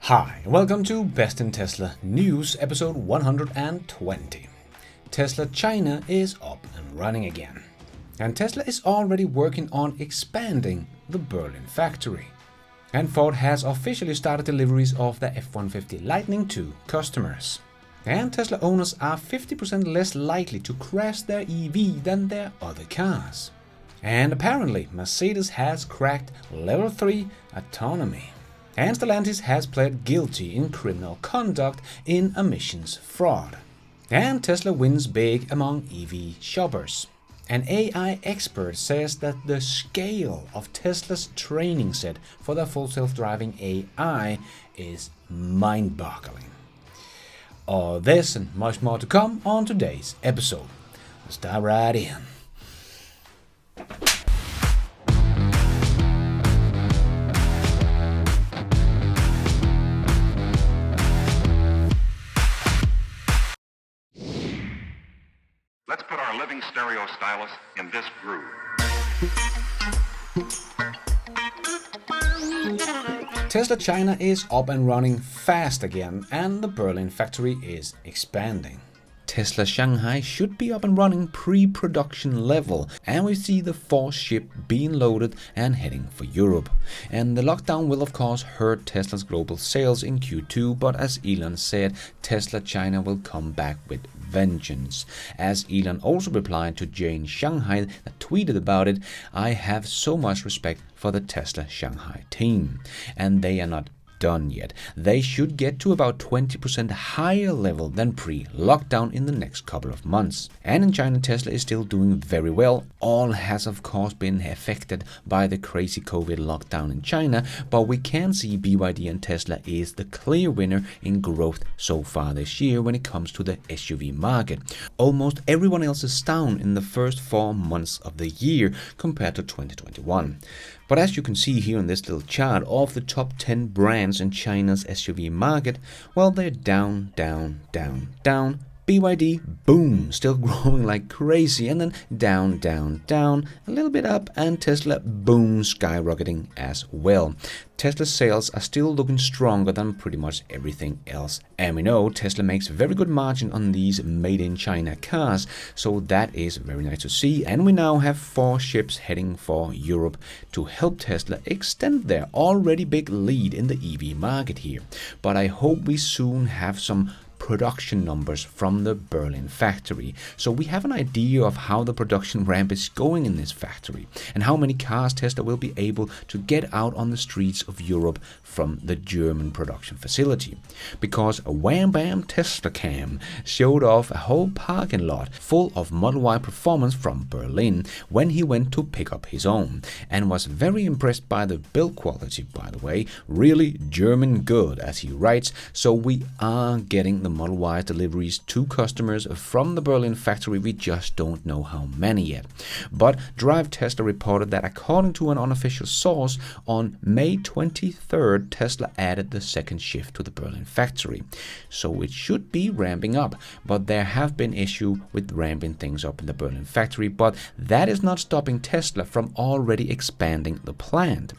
Hi, welcome to Best in Tesla News episode 120. Tesla China is up and running again. And Tesla is already working on expanding the Berlin factory. And Ford has officially started deliveries of the F-150 Lightning to customers. And Tesla owners are 50% less likely to crash their EV than their other cars. And apparently Mercedes has cracked level 3 autonomy. And Stellantis has pled guilty in criminal conduct in emissions fraud. And Tesla wins big among EV shoppers. An AI expert says that the scale of Tesla's training set for their full self-driving AI is mind-boggling. All this and much more to come on today's episode. Let's dive right in. Let's put our living stereo stylus in this groove. Tesla China is up and running fast again, and the Berlin factory is expanding. Tesla Shanghai should be up and running pre-production level, and we see the first ship being loaded and heading for Europe. And the lockdown will of course hurt Tesla's global sales in Q2, but as Elon said, Tesla China will come back with vengeance. As Elon also replied to Jane Shanghai that tweeted about it, "I have so much respect for the Tesla Shanghai team, and they are not done yet. They should get to about 20% higher level than pre-lockdown in the next couple of months." And in China, Tesla is still doing very well. All has of course been affected by the crazy COVID lockdown in China, but we can see BYD and Tesla is the clear winner in growth so far this year when it comes to the SUV market. Almost everyone else is down in the first 4 months of the year compared to 2021. But as you can see here in this little chart of the top 10 brands in China's SUV market, well, they're down, down, down, down. BYD, boom, still growing like crazy, and then down, down, down, a little bit up, and Tesla, boom, skyrocketing as well. Tesla's sales are still looking stronger than pretty much everything else. And we know Tesla makes very good margin on these made-in-China cars, so that is very nice to see. And we now have 4 ships heading for Europe to help Tesla extend their already big lead in the EV market here. But I hope we soon have some production numbers from the Berlin factory, so we have an idea of how the production ramp is going in this factory and how many cars Tesla will be able to get out on the streets of Europe from the German production facility. Because a Wham Bam Tesla Cam showed off a whole parking lot full of Model Y performance from Berlin when he went to pick up his own, and was very impressed by the build quality, by the way, really German good, as he writes. So we are getting the Model Y deliveries to customers from the Berlin factory. We just don't know how many yet. But Drive Tesla reported that according to an unofficial source, on May 23rd, Tesla added the second shift to the Berlin factory. So it should be ramping up, but there have been issues with ramping things up in the Berlin factory, but that is not stopping Tesla from already expanding the plant.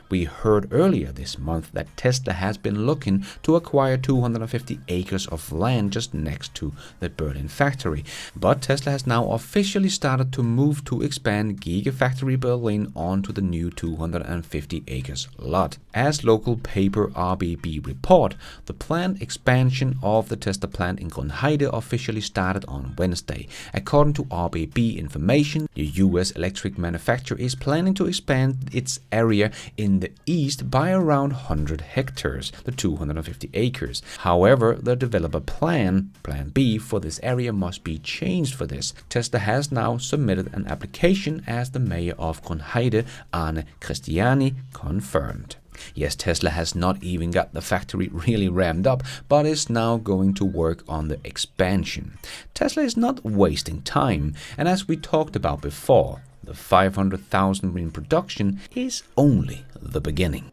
We heard earlier this month that Tesla has been looking to acquire 250 acres of land just next to the Berlin factory, but Tesla has now officially started to move to expand Giga factory Berlin onto the new 250 acres lot. As local paper RBB report, the planned expansion of the Tesla plant in Grünheide officially started on Wednesday. According to RBB information, the US electric manufacturer is planning to expand its area in the east by around 100 hectares, the 250 acres. However, the developer plan B for this area must be changed for this. Tesla has now submitted an application, as the mayor of Grünheide, Arne Christiani, confirmed. Yes, Tesla has not even got the factory really ramped up, but is now going to work on the expansion. Tesla is not wasting time, and as we talked about before, the 500,000 in production is only the beginning.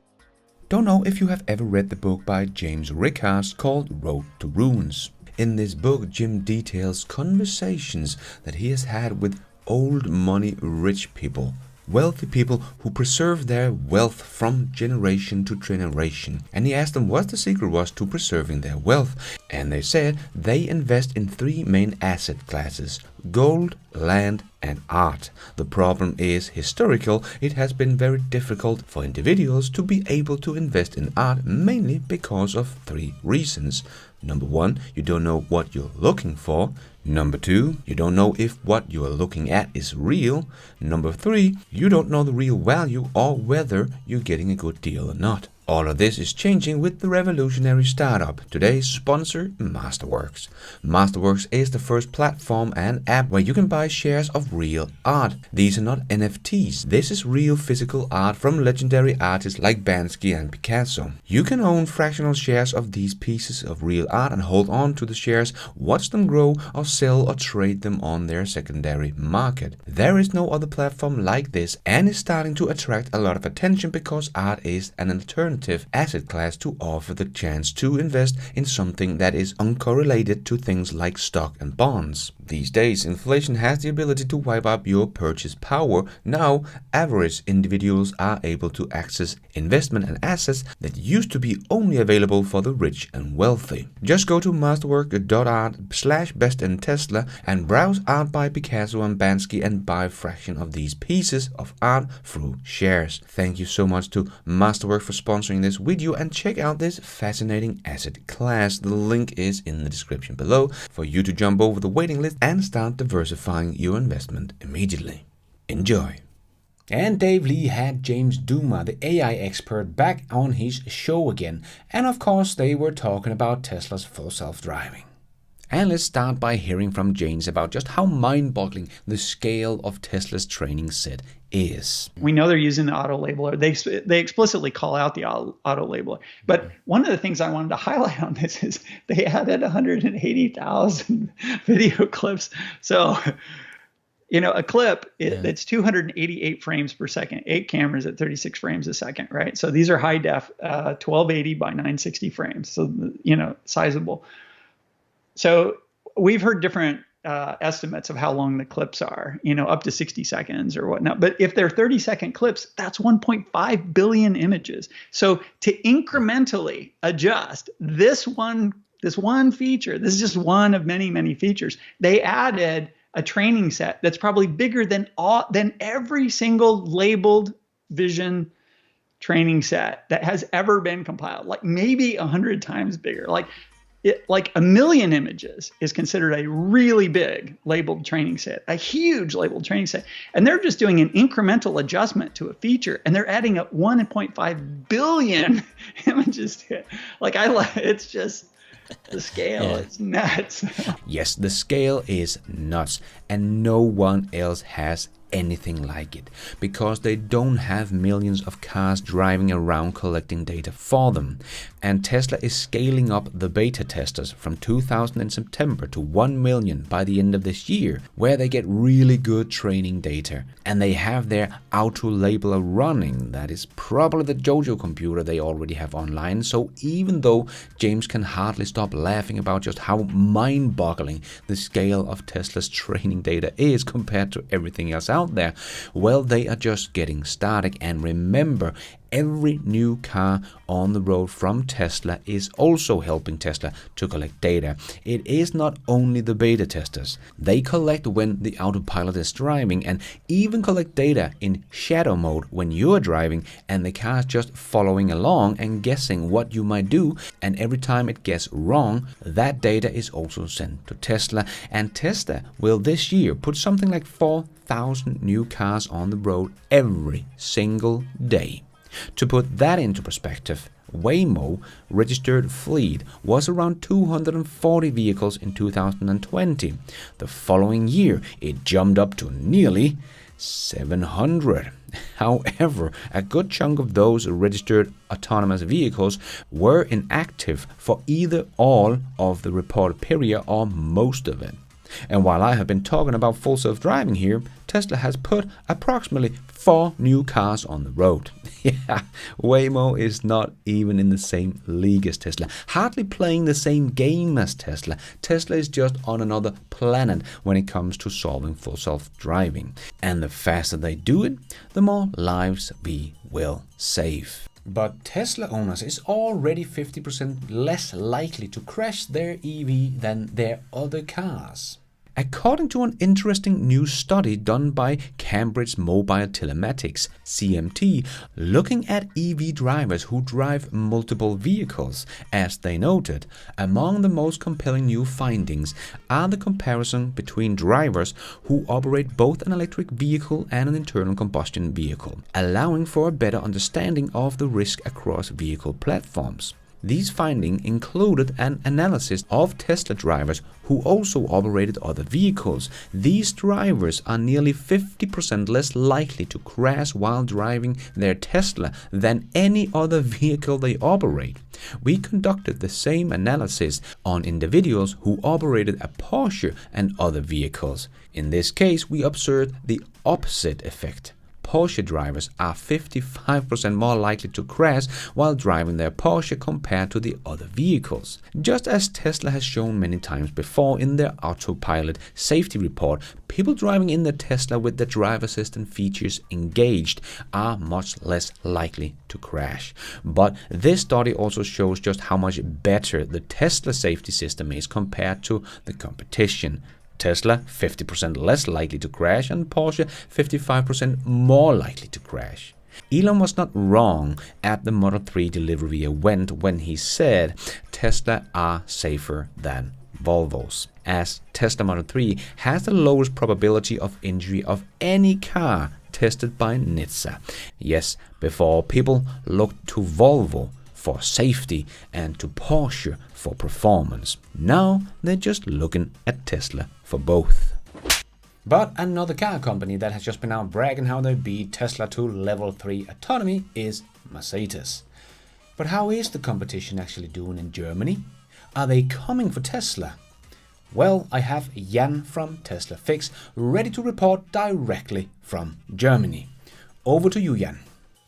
Don't know if you have ever read the book by James Rickards called Road to Ruins. In this book, Jim details conversations that he has had with old money rich people wealthy people who preserve their wealth from generation to generation. And he asked them what the secret was to preserving their wealth. And they said they invest in 3 main asset classes: gold, land, and art. The problem is historical. It has been very difficult for individuals to be able to invest in art, mainly because of 3 reasons. Number 1, you don't know what you're looking for. Number 2, you don't know if what you are looking at is real. Number 3, you don't know the real value or whether you're getting a good deal or not. All of this is changing with the revolutionary startup, today's sponsor, Masterworks. Masterworks is the first platform and app where you can buy shares of real art. These are not NFTs. This is real physical art from legendary artists like Banksy and Picasso. You can own fractional shares of these pieces of real art and hold on to the shares, watch them grow, or sell or trade them on their secondary market. There is no other platform like this, and is starting to attract a lot of attention because art is an alternative asset class to offer the chance to invest in something that is uncorrelated to things like stock and bonds. These days, inflation has the ability to wipe out your purchase power. Now, average individuals are able to access investment and assets that used to be only available for the rich and wealthy. Just go to masterwork.art/BestInTESLA and browse art by Picasso and Banksy and buy a fraction of these pieces of art through shares. Thank you so much to Masterwork for sponsoring this video, and check out this fascinating asset class. The link is in the description below for you to jump over the waiting list and start diversifying your investment immediately. Enjoy. And Dave Lee had James Duma, the AI expert, back on his show again. And of course, they were talking about Tesla's full self-driving. And let's start by hearing from James about just how mind-boggling the scale of Tesla's training set is. We know they're using the auto labeler. They explicitly call out the auto labeler. But one of the things I wanted to highlight on this is they added 180,000 video clips. So, a clip that's 288 frames per second, 8 cameras at 36 frames a second, right? So these are high def, 1280 by 960 frames. So, sizable. So we've heard different estimates of how long the clips are, up to 60 seconds or whatnot. But if they're 30-second clips, that's 1.5 billion images. So to incrementally adjust this one feature, this is just one of many, many features, they added a training set that's probably bigger than every single labeled vision training set that has ever been compiled, like maybe 100 times bigger. Like 1 million images is considered a really big labeled training set, a huge labeled training set. And they're just doing an incremental adjustment to a feature, and they're adding up 1.5 billion images to it. It's just the scale is nuts. Yes, the scale is nuts, and no one else has anything like it, because they don't have millions of cars driving around collecting data for them. And Tesla is scaling up the beta testers from 2,000 in September to 1 million by the end of this year, where they get really good training data. And they have their auto labeler running. That is probably the Jojo computer they already have online. So even though James can hardly stop laughing about just how mind-boggling the scale of Tesla's training data is compared to everything else out there, well, they are just getting started. And remember, every new car on the road from Tesla is also helping Tesla to collect data. It is not only the beta testers. They collect when the autopilot is driving, and even collect data in shadow mode when you're driving and the car is just following along and guessing what you might do. And every time it gets wrong, that data is also sent to Tesla. And Tesla will this year put something like 4,000 new cars on the road every single day. To put that into perspective, Waymo registered fleet was around 240 vehicles in 2020. The following year, it jumped up to nearly 700. However, a good chunk of those registered autonomous vehicles were inactive for either all of the report period or most of it. And while I have been talking about full self-driving here, Tesla has put approximately 4 new cars on the road. Yeah, Waymo is not even in the same league as Tesla, hardly playing the same game as Tesla. Tesla is just on another planet when it comes to solving full self-driving. And the faster they do it, the more lives we will save. But Tesla owners is already 50% less likely to crash their EV than their other cars. According to an interesting new study done by Cambridge Mobile Telematics, CMT, looking at EV drivers who drive multiple vehicles, as they noted, among the most compelling new findings are the comparison between drivers who operate both an electric vehicle and an internal combustion vehicle, allowing for a better understanding of the risk across vehicle platforms. These findings included an analysis of Tesla drivers who also operated other vehicles. These drivers are nearly 50% less likely to crash while driving their Tesla than any other vehicle they operate. We conducted the same analysis on individuals who operated a Porsche and other vehicles. In this case, we observed the opposite effect. Porsche drivers are 55% more likely to crash while driving their Porsche compared to the other vehicles. Just as Tesla has shown many times before in their autopilot safety report, people driving in their Tesla with the driver assistant features engaged are much less likely to crash. But this study also shows just how much better the Tesla safety system is compared to the competition. Tesla 50% less likely to crash and Porsche 55% more likely to crash. Elon was not wrong at the Model 3 delivery event when he said Tesla are safer than Volvos, as Tesla Model 3 has the lowest probability of injury of any car tested by NHTSA. Yes, before people looked to Volvo for safety and to Porsche for performance. Now they're just looking at Tesla for both. But another car company that has just been out bragging how they beat Tesla to level 3 autonomy is Mercedes. But how is the competition actually doing in Germany? Are they coming for Tesla? Well, I have Jan from Tesla Fix ready to report directly from Germany. Over to you, Jan.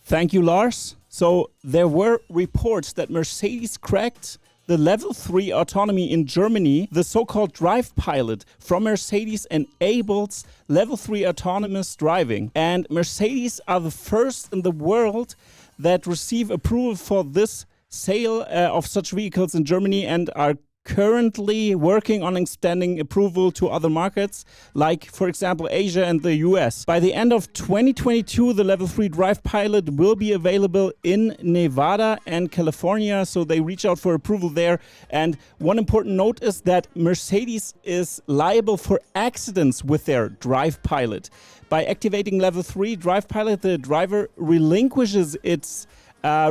Thank you, Lars. So there were reports that Mercedes cracked the level 3 autonomy in Germany. The so-called Drive Pilot from Mercedes enables level 3 autonomous driving. And Mercedes are the first in the world that receive approval for this sale of such vehicles in Germany and are currently working on extending approval to other markets, like, for example, Asia and the US. By the end of 2022, the Level 3 Drive Pilot will be available in Nevada and California, so they reach out for approval there. And one important note is that Mercedes is liable for accidents with their Drive Pilot. By activating Level 3 Drive Pilot, the driver relinquishes its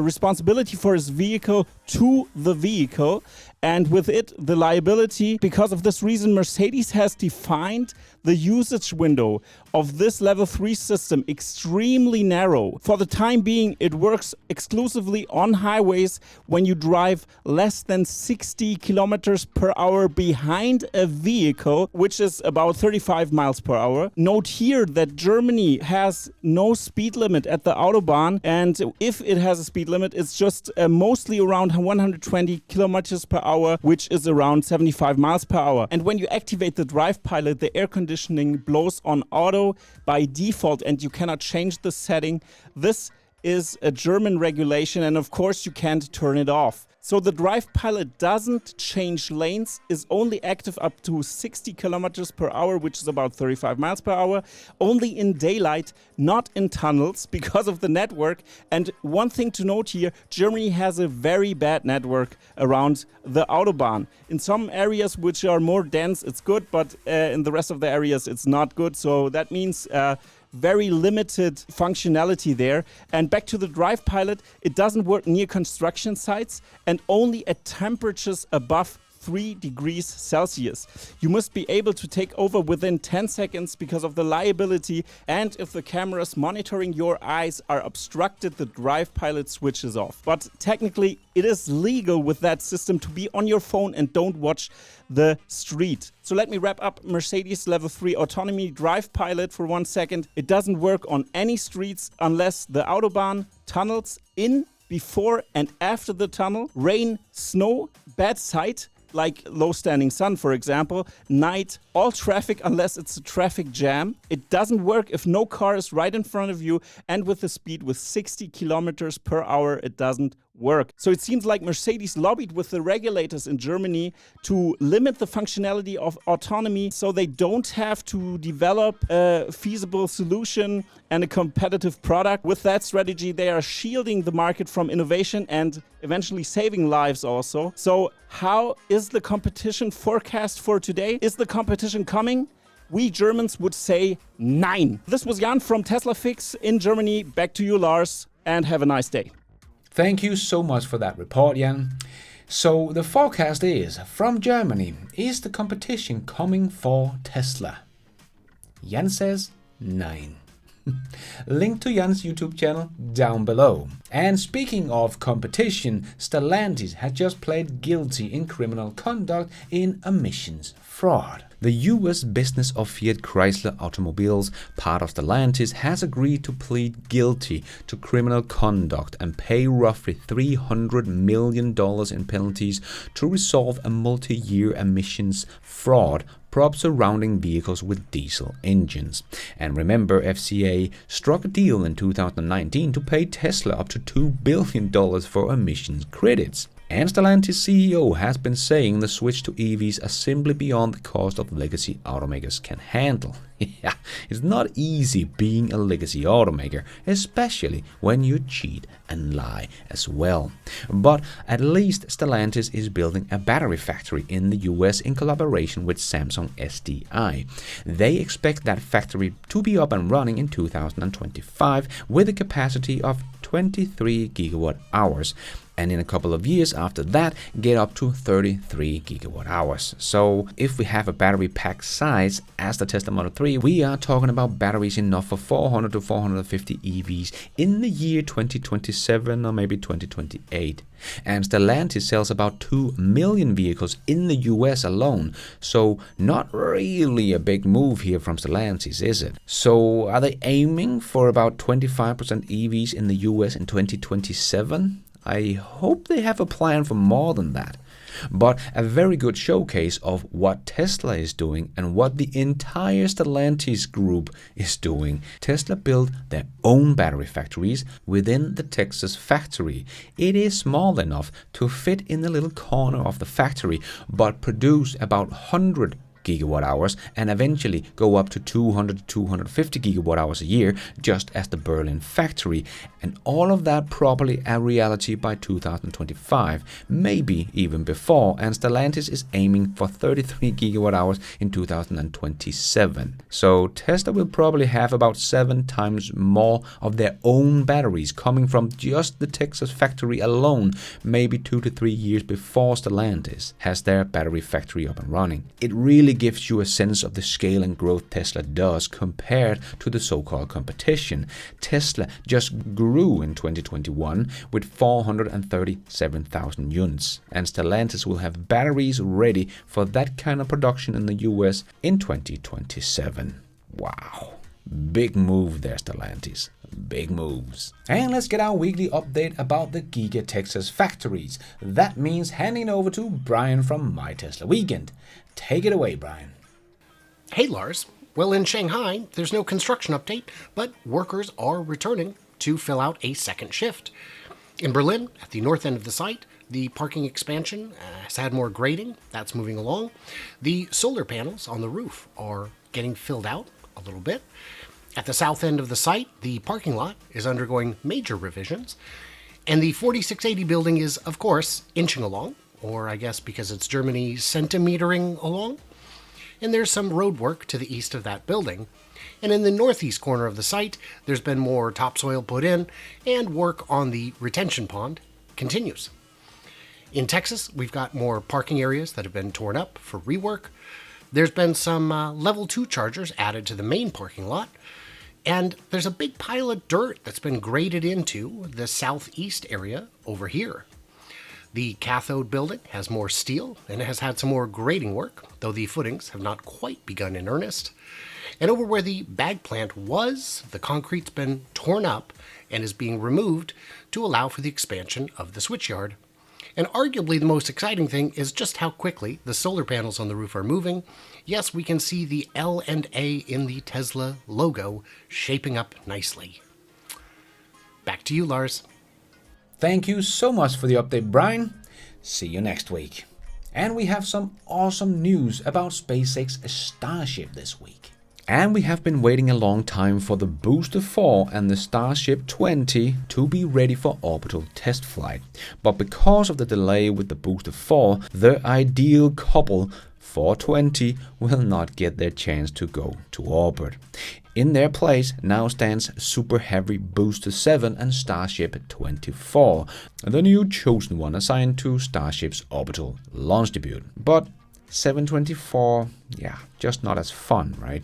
responsibility for his vehicle to the vehicle, and with it the liability. Because of this reason, Mercedes has defined the usage window of this level 3 system extremely narrow. For the time being, it works exclusively on highways when you drive less than 60 kilometers per hour behind a vehicle, which is about 35 miles per hour. Note here that Germany has no speed limit at the Autobahn, and if it has a speed limit, it's just mostly around 120 kilometers per hour, which is around 75 miles per hour. And when you activate the Drive Pilot, the air conditioning blows on auto by default, and you cannot change the setting. This is a German regulation, and of course you can't turn it off. So the Drive Pilot doesn't change lanes, is only active up to 60 kilometers per hour, which is about 35 miles per hour, only in daylight, not in tunnels because of the network. And one thing to note here, Germany has a very bad network around the Autobahn. In some areas which are more dense, it's good, but in the rest of the areas, it's not good. So that means very limited functionality there. And back to the Drive Pilot, it doesn't work near construction sites and only at temperatures above 3 degrees Celsius. You must be able to take over within 10 seconds because of the liability, and if the cameras monitoring your eyes are obstructed, the drive pilot switches off. But technically, it is legal with that system to be on your phone and don't watch the street. So let me wrap up Mercedes Level 3 Autonomy Drive Pilot for 1 second. It doesn't work on any streets unless the Autobahn, tunnels, in, before and after the tunnel, rain, snow, bad sight, like low standing sun, for example, night, all traffic unless it's a traffic jam. It doesn't work if no car is right in front of you, and with a speed with 60 kilometers per hour, it doesn't work. So it seems like Mercedes lobbied with the regulators in Germany to limit the functionality of autonomy so they don't have to develop a feasible solution and a competitive product. With that strategy, they are shielding the market from innovation and eventually saving lives also. So how is the competition forecast for today? Is the competition coming? We Germans would say nein. This was Jan from Tesla Fix in Germany. Back to you, Lars, and have a nice day. Thank you so much for that report, Jan. So the forecast is, from Germany, is the competition coming for Tesla? Jan says nein. Link to Jan's YouTube channel down below. And speaking of competition, Stellantis had just pled guilty in criminal conduct in emissions fraud. The US business of Fiat Chrysler Automobiles, part of Stellantis, has agreed to plead guilty to criminal conduct and pay roughly $300 million in penalties to resolve a multi-year emissions fraud probe surrounding vehicles with diesel engines. And remember, FCA struck a deal in 2019 to pay Tesla up to $2 billion for emissions credits. And Stellantis CEO has been saying the switch to EVs are simply beyond the cost of legacy automakers can handle. Yeah, it's not easy being a legacy automaker, especially when you cheat and lie as well. But at least Stellantis is building a battery factory in the US in collaboration with Samsung SDI. They expect that factory to be up and running in 2025 with a capacity of 23 gigawatt hours. And in a couple of years after that, get up to 33 gigawatt hours. So if we have a battery pack size as the Tesla Model 3, we are talking about batteries enough for 400 to 450 EVs in the year 2027 or maybe 2028. And Stellantis sells about 2 million vehicles in the US alone. So not really a big move here from Stellantis, is it? So are they aiming for about 25% EVs in the US in 2027? I hope they have a plan for more than that. But a very good showcase of what Tesla is doing and what the entire Stellantis group is doing. Tesla built their own battery factories within the Texas factory. It is small enough to fit in the little corner of the factory, but produce about 100 gigawatt hours and eventually go up to 200 to 250 gigawatt hours a year, just as the Berlin factory. And all of that probably a reality by 2025, maybe even before. And Stellantis is aiming for 33 gigawatt hours in 2027. So Tesla will probably have about 7 times more of their own batteries coming from just the Texas factory alone, maybe 2 to 3 years before Stellantis has their battery factory up and running. It really gives you a sense of the scale and growth Tesla does compared to the so-called competition. Tesla just grew in 2021 with 437,000 units, and Stellantis will have batteries ready for that kind of production in the US in 2027. Wow. Big move there, Stellantis. Big moves. And let's get our weekly update about the Giga Texas factories. That means handing over to Brian from My Tesla Weekend. Take it away, Brian. Hey, Lars. Well, in Shanghai, there's no construction update, but workers are returning to fill out a second shift. In Berlin, at the north end of the site, the parking expansion has had more grading. That's moving along. The solar panels on the roof are getting filled out a little bit. At the south end of the site, the parking lot is undergoing major revisions. And the 4680 building is, of course, inching along, or I guess because it's Germany, centimetering along. And there's some road work to the east of that building. And in the northeast corner of the site, there's been more topsoil put in, and work on the retention pond continues. In Texas, we've got more parking areas that have been torn up for rework. There's been some level 2 chargers added to the main parking lot. And there's a big pile of dirt that's been graded into the southeast area over here. The cathode building has more steel and has had some more grading work, though the footings have not quite begun in earnest. And over where the bag plant was, the concrete's been torn up and is being removed to allow for the expansion of the switchyard. And arguably the most exciting thing is just how quickly the solar panels on the roof are moving. Yes, we can see the L and A in the Tesla logo shaping up nicely. Back to you, Lars. Thank you so much for the update, Brian. See you next week. And we have some awesome news about SpaceX Starship this week. And we have been waiting a long time for the Booster 4 and the Starship 20 to be ready for orbital test flight. But because of the delay with the Booster 4, the ideal couple, 420, will not get their chance to go to orbit. In their place now stands Super Heavy Booster 7 and Starship 24, the new chosen one assigned to Starship's orbital launch debut. But 724, yeah, just not as fun, right?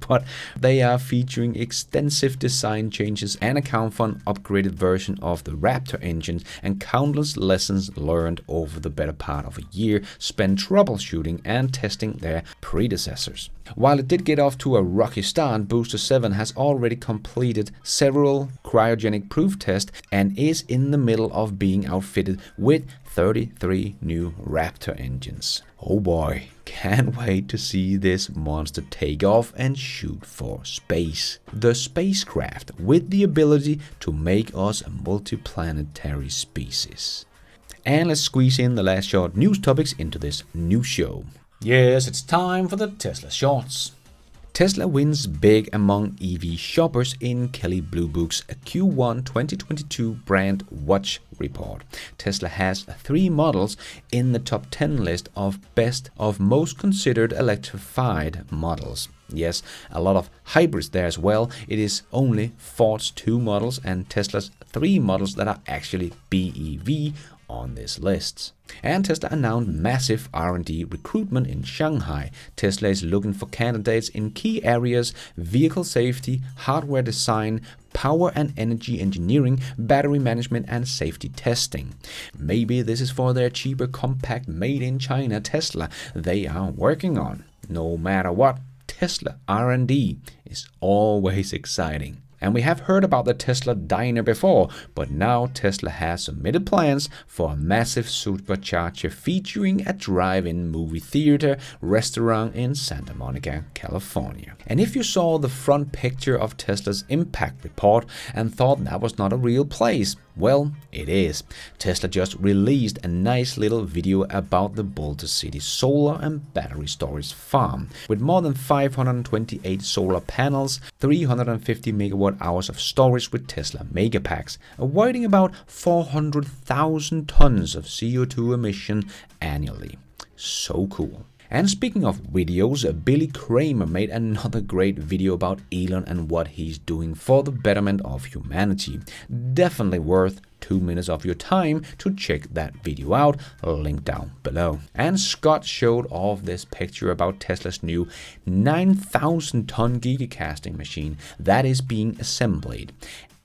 But they are featuring extensive design changes and account for an upgraded version of the Raptor engines and countless lessons learned over the better part of a year spent troubleshooting and testing their predecessors. While it did get off to a rocky start, Booster 7 has already completed several cryogenic proof tests and is in the middle of being outfitted with 33 new Raptor engines. Oh boy, can't wait to see this monster take off and shoot for space. The spacecraft with the ability to make us a multiplanetary species. And let's squeeze in the last short news topics into this new show. Yes, it's time for the Tesla Shorts. Tesla wins big among EV shoppers in Kelley Blue Book's Q1 2022 brand watch report. Tesla has 3 models in the top 10 list of best of most considered electrified models. Yes, a lot of hybrids there as well. It is only Ford's 2 models and Tesla's 3 models that are actually BEV on this list. And Tesla announced massive R&D recruitment in Shanghai. Tesla is looking for candidates in key areas: vehicle safety, hardware design, power and energy engineering, battery management and safety testing. Maybe this is for their cheaper compact made in China Tesla they are working on. No matter what, Tesla R&D is always exciting. And we have heard about the Tesla Diner before, but now Tesla has submitted plans for a massive supercharger featuring a drive-in movie theater restaurant in Santa Monica, California. And if you saw the front picture of Tesla's impact report and thought that was not a real place, well, it is. Tesla just released a nice little video about the Boulder City solar and battery storage farm. With more than 528 solar panels, 350 megawatt hours of storage with Tesla Megapacks, avoiding about 400,000 tons of CO2 emission annually. So cool. And speaking of videos, Billy Kramer made another great video about Elon and what he's doing for the betterment of humanity. Definitely worth 2 minutes of your time to check that video out, link down below. And Scott showed off this picture about Tesla's new 9,000-ton Giga casting machine that is being assembled.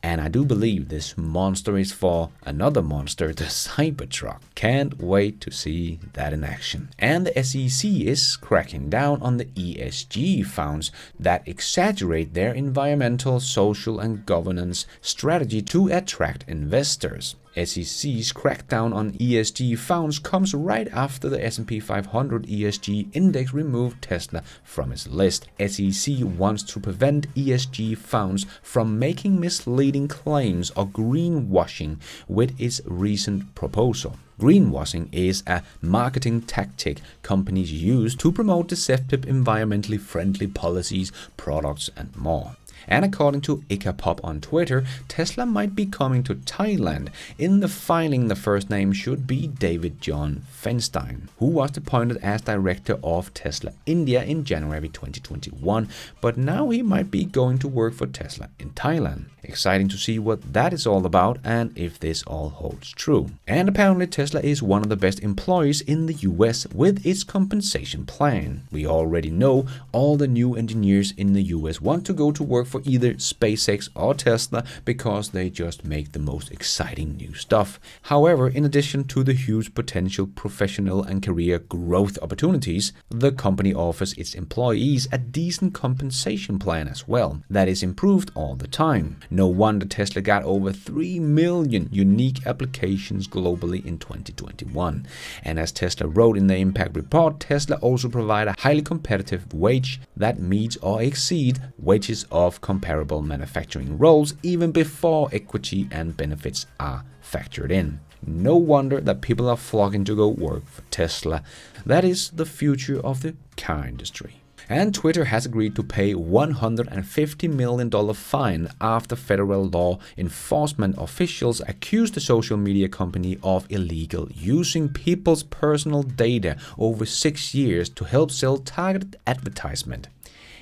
And I do believe this monster is for another monster, the Cybertruck. Can't wait to see that in action. And the SEC is cracking down on the ESG funds that exaggerate their environmental, social and governance strategy to attract investors. SEC's crackdown on ESG funds comes right after the S&P 500 ESG index removed Tesla from its list. SEC wants to prevent ESG funds from making misleading claims or greenwashing with its recent proposal. Greenwashing is a marketing tactic companies use to promote deceptive environmentally friendly policies, products and more. And according to Ikapop on Twitter, Tesla might be coming to Thailand. In the filing, the first name should be David John Feinstein, who was appointed as director of Tesla India in January 2021, but now he might be going to work for Tesla in Thailand. Exciting to see what that is all about and if this all holds true. And apparently Tesla is one of the best employers in the US with its compensation plan. We already know all the new engineers in the US want to go to work for either SpaceX or Tesla because they just make the most exciting new stuff. However, in addition to the huge potential professional and career growth opportunities, the company offers its employees a decent compensation plan as well that is improved all the time. No wonder Tesla got over 3 million unique applications globally in 2021. And as Tesla wrote in the impact report, Tesla also provide a highly competitive wage that meets or exceeds wages of comparable manufacturing roles even before equity and benefits are factored in. No wonder that people are flocking to go work for Tesla. That is the future of the car industry. And Twitter has agreed to pay $150 million fine after federal law enforcement officials accused the social media company of illegal using people's personal data over 6 years to help sell targeted advertisement.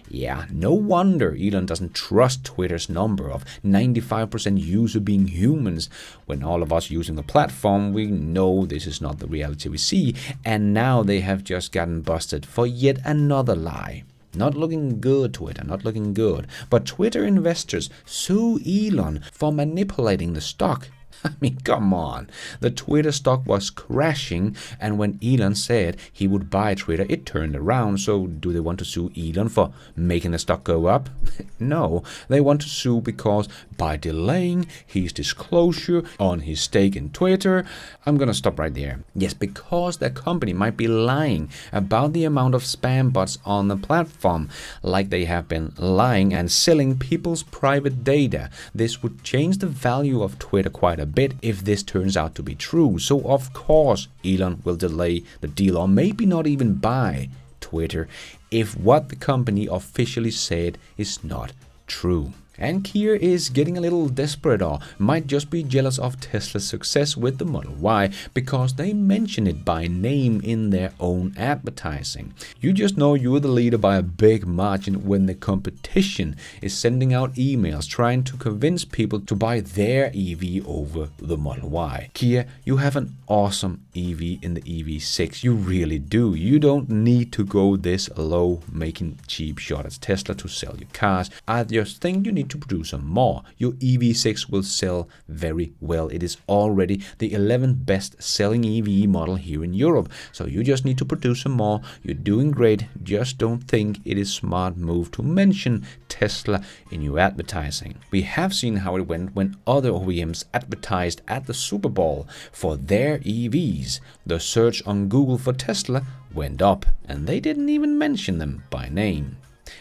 Yeah, no wonder Elon doesn't trust Twitter's number of 95% user being humans. When all of us using the platform, we know this is not the reality we see, and now they have just gotten busted for yet another lie. Not looking good, Twitter, not looking good. But Twitter investors sue Elon for manipulating the stock. I mean, come on. The Twitter stock was crashing, and when Elon said he would buy Twitter, it turned around. So do they want to sue Elon for making the stock go up? No, they want to sue because by delaying his disclosure on his stake in Twitter, I'm gonna stop right there. Yes, because the company might be lying about the amount of spam bots on the platform, like they have been lying and selling people's private data. This would change the value of Twitter quite a bit if this turns out to be true. So of course Elon will delay the deal or maybe not even buy Twitter if what the company officially said is not true. And Kia is getting a little desperate or might just be jealous of Tesla's success with the Model Y because they mention it by name in their own advertising. You just know you're the leader by a big margin when the competition is sending out emails trying to convince people to buy their EV over the Model Y. Kia, you have an awesome EV in the EV6. You really do. You don't need to go this low making cheap shot at Tesla to sell your cars. I just think you need to produce some more. Your EV6 will sell very well. It is already the 11th best selling EV model here in Europe. So you just need to produce some more. You're doing great. Just don't think it is a smart move to mention Tesla in your advertising. We have seen how it went when other OEMs advertised at the Super Bowl for their EVs. The search on Google for Tesla went up and they didn't even mention them by name.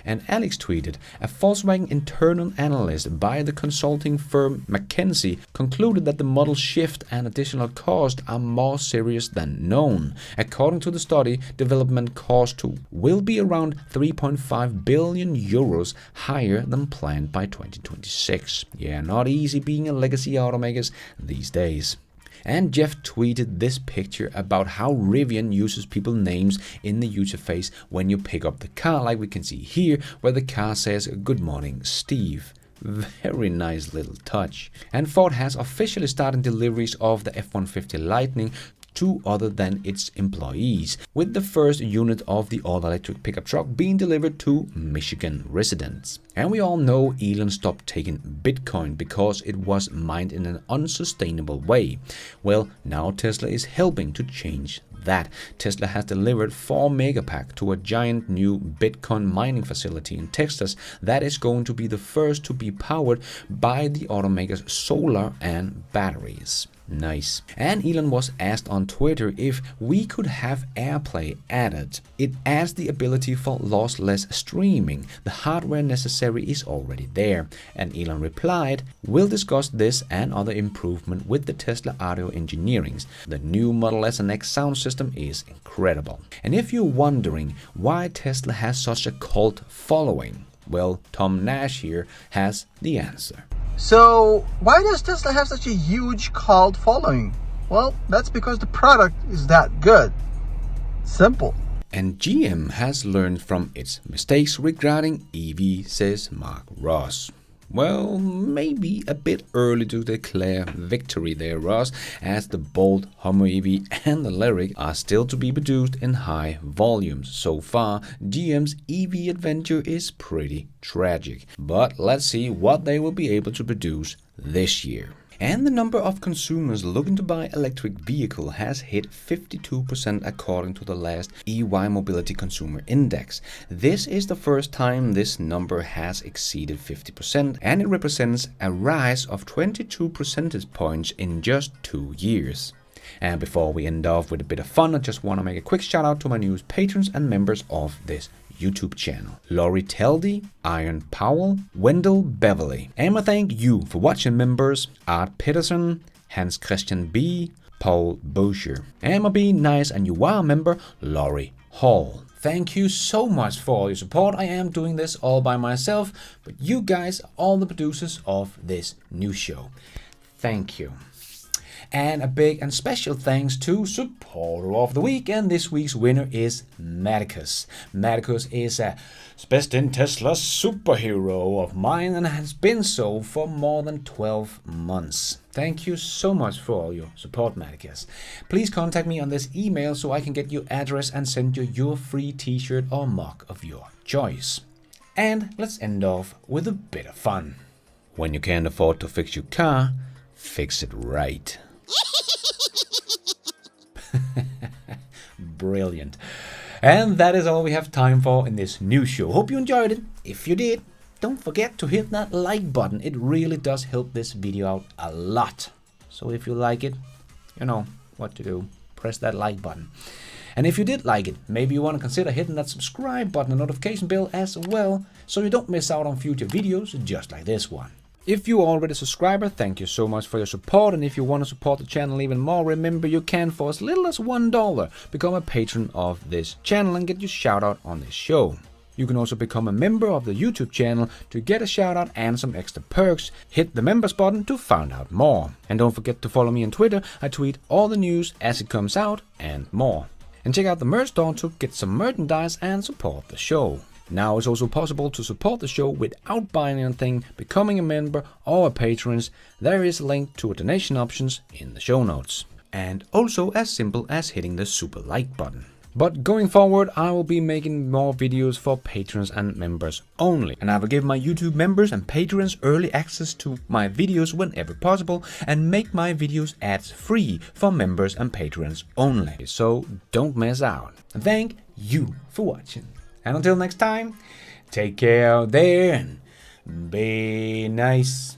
And Alex tweeted, a Volkswagen internal analyst by the consulting firm McKinsey concluded that the model shift and additional cost are more serious than known. According to the study, development cost will be around 3.5 billion euros higher than planned by 2026. Yeah, not easy being a legacy automaker these days. And Jeff tweeted this picture about how Rivian uses people's names in the user face when you pick up the car, like we can see here, where the car says, "Good morning, Steve." Very nice little touch. And Ford has officially started deliveries of the F-150 Lightning to other than its employees, with the first unit of the all-electric pickup truck being delivered to Michigan residents. And we all know Elon stopped taking Bitcoin because it was mined in an unsustainable way. Well, now Tesla is helping to change that. Tesla has delivered 4 megapack to a giant new Bitcoin mining facility in Texas that is going to be the first to be powered by the automaker's solar and batteries. Nice. And Elon was asked on Twitter if we could have AirPlay added. It adds the ability for lossless streaming. The hardware necessary is already there. And Elon replied, "We'll discuss this and other improvement with the Tesla audio engineering. The new Model S and X sound system is incredible." And if you're wondering why Tesla has such a cult following, Well, Tom Nash here has the answer. So, why does Tesla have such a huge cult following? Well, that's because the product is that good. Simple. And GM has learned from its mistakes regarding EV, says Mark Ross. Well, maybe a bit early to declare victory there, Ross, as the Bolt, Hummer EV and the Lyriq are still to be produced in high volumes. So far, GM's EV adventure is pretty tragic. But let's see what they will be able to produce this year. And the number of consumers looking to buy electric vehicle has hit 52% according to the last EY Mobility Consumer Index. This is the first time this number has exceeded 50%, and it represents a rise of 22 percentage points in just 2 years. And before we end off with a bit of fun, I just want to make a quick shout out to my newest patrons and members of this YouTube channel. Laurie Teldy, Iron Powell, Wendell Beverly. And I thank you for watching, members. Art Peterson, Hans Christian B, Paul Boucher. And my Be Nice and You Are member, Laurie Hall. Thank you so much for all your support. I am doing this all by myself, but you guys are all the producers of this new show. Thank you. And a big and special thanks to Supporter of the Week, and this week's winner is Maticus. Maticus is a BestInTESLA superhero of mine and has been so for more than 12 months. Thank you so much for all your support, Maticus. Please contact me on this email so I can get your address and send you your free t-shirt or mug of your choice. And let's end off with a bit of fun. When you can't afford to fix your car, fix it right. Brilliant. And that is all we have time for in this new show. Hope you enjoyed it. If you did, don't forget to hit that like button. It really does help this video out a lot. So if you like it, you know what to do. Press that like button. And if you did like it, maybe you want to consider hitting that subscribe button and notification bell as well, so you don't miss out on future videos just like this one. If you are already a subscriber, thank you so much for your support, and if you want to support the channel even more, remember you can, for as little as $1, become a patron of this channel and get your shout out on this show. You can also become a member of the YouTube channel to get a shout out and some extra perks. Hit the members button to find out more. And don't forget to follow me on Twitter. I tweet all the news as it comes out and more. And check out the merch store to get some merchandise and support the show. Now it's also possible to support the show without buying anything, becoming a member or a patron. There is a link to a donation options in the show notes. And also as simple as hitting the super like button. But going forward, I will be making more videos for patrons and members only. And I will give my YouTube members and patrons early access to my videos whenever possible and make my videos ads free for members and patrons only. So don't miss out. And thank you for watching. And until next time, take care out there and be nice.